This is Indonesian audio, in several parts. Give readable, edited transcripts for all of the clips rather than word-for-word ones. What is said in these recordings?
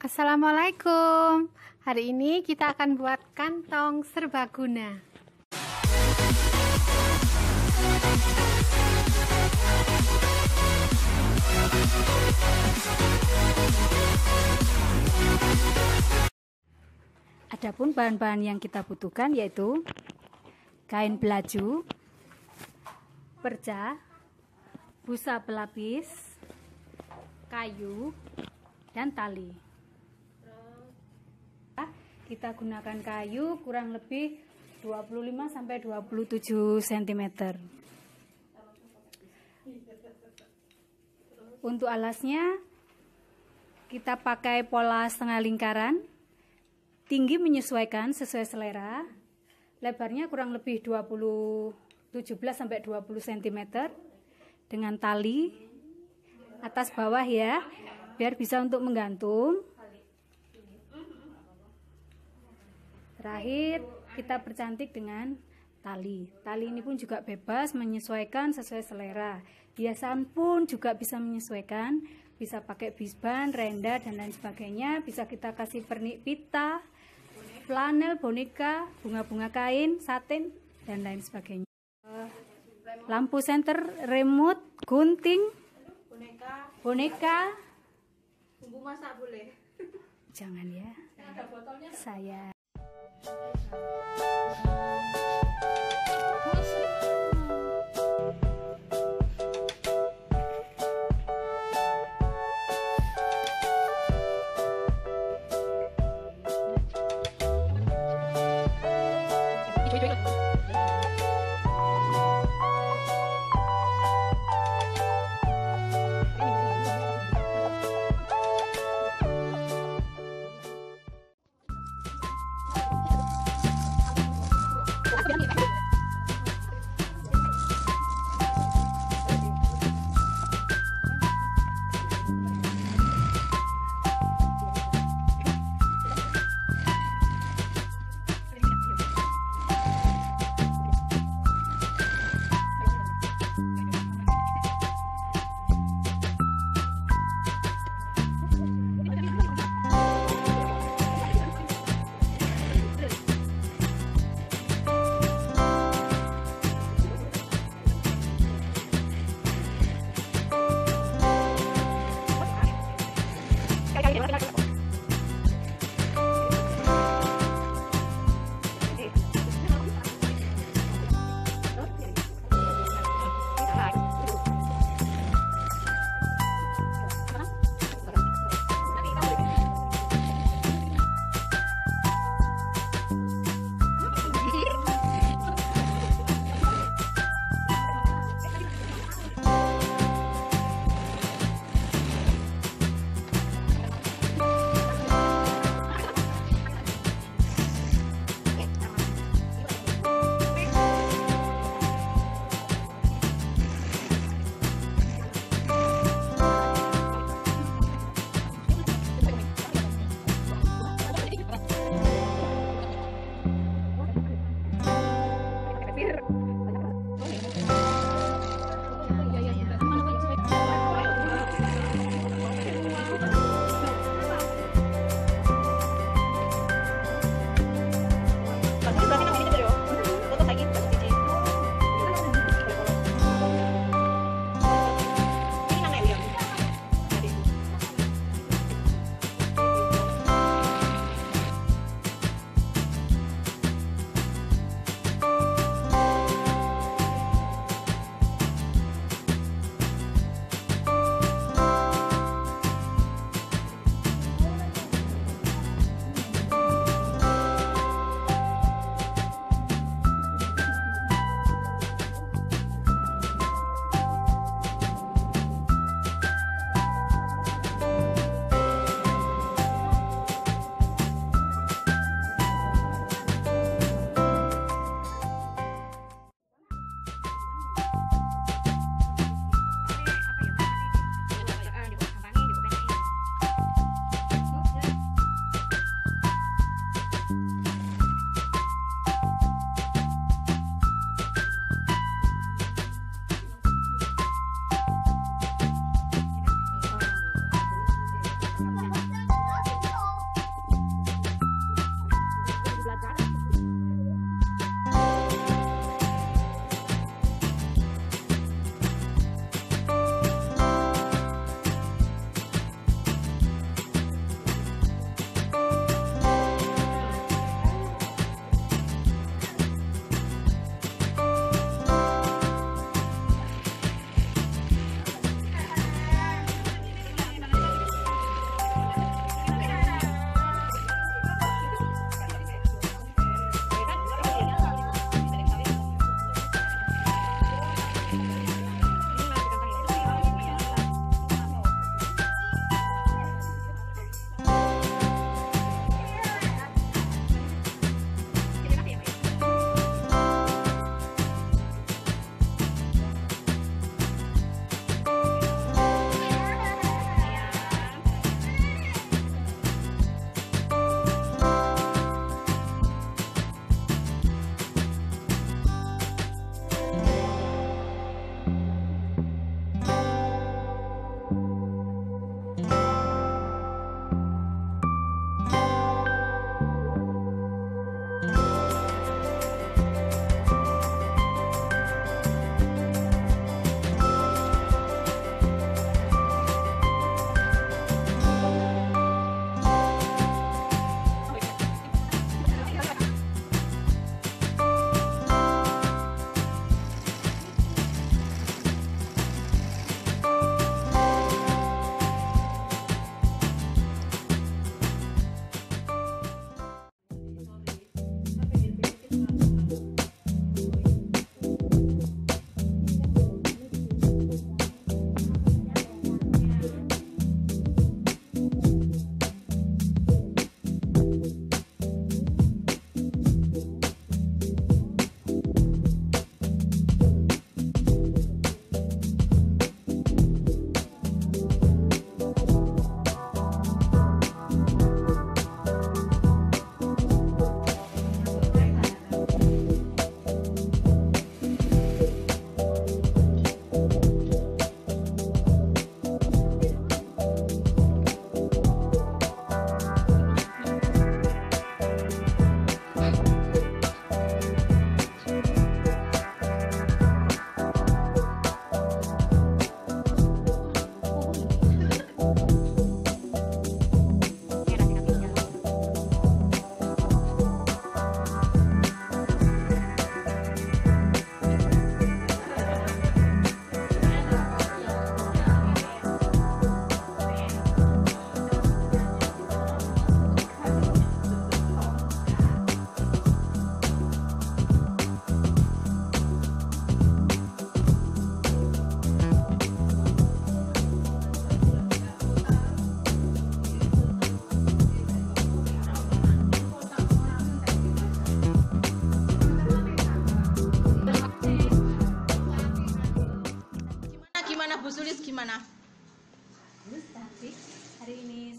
Assalamualaikum. Hari ini kita akan buat kantong serbaguna. Adapun bahan-bahan yang kita butuhkan yaitu kain belaju, perca, busa pelapis, kayu, dan tali. Kita gunakan kayu kurang lebih 25-27 cm. Untuk alasnya kita pakai pola setengah lingkaran, tinggi menyesuaikan sesuai selera, lebarnya kurang lebih 17-20 cm dengan tali atas bawah ya, biar bisa untuk menggantung. Terakhir kita percantik dengan tali. Tali ini pun juga bebas menyesuaikan sesuai selera. Hiasan pun juga bisa menyesuaikan, bisa pakai bisban, renda dan lain sebagainya. Bisa kita kasih pernik pita, flanel, boneka, bunga-bunga kain, satin dan lain sebagainya. Lampu senter, remote, gunting, boneka. Bumbu masak boleh? Jangan ya. Saya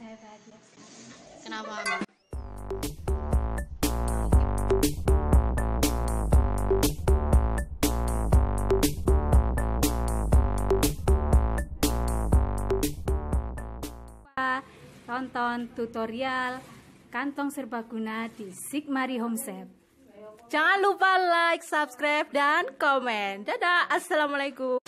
Saya bahagia sekali. Kenapa? Tonton tutorial kantong serbaguna di Zigmarie Homestay. Jangan lupa like, subscribe, dan komen. Dadah, assalamualaikum.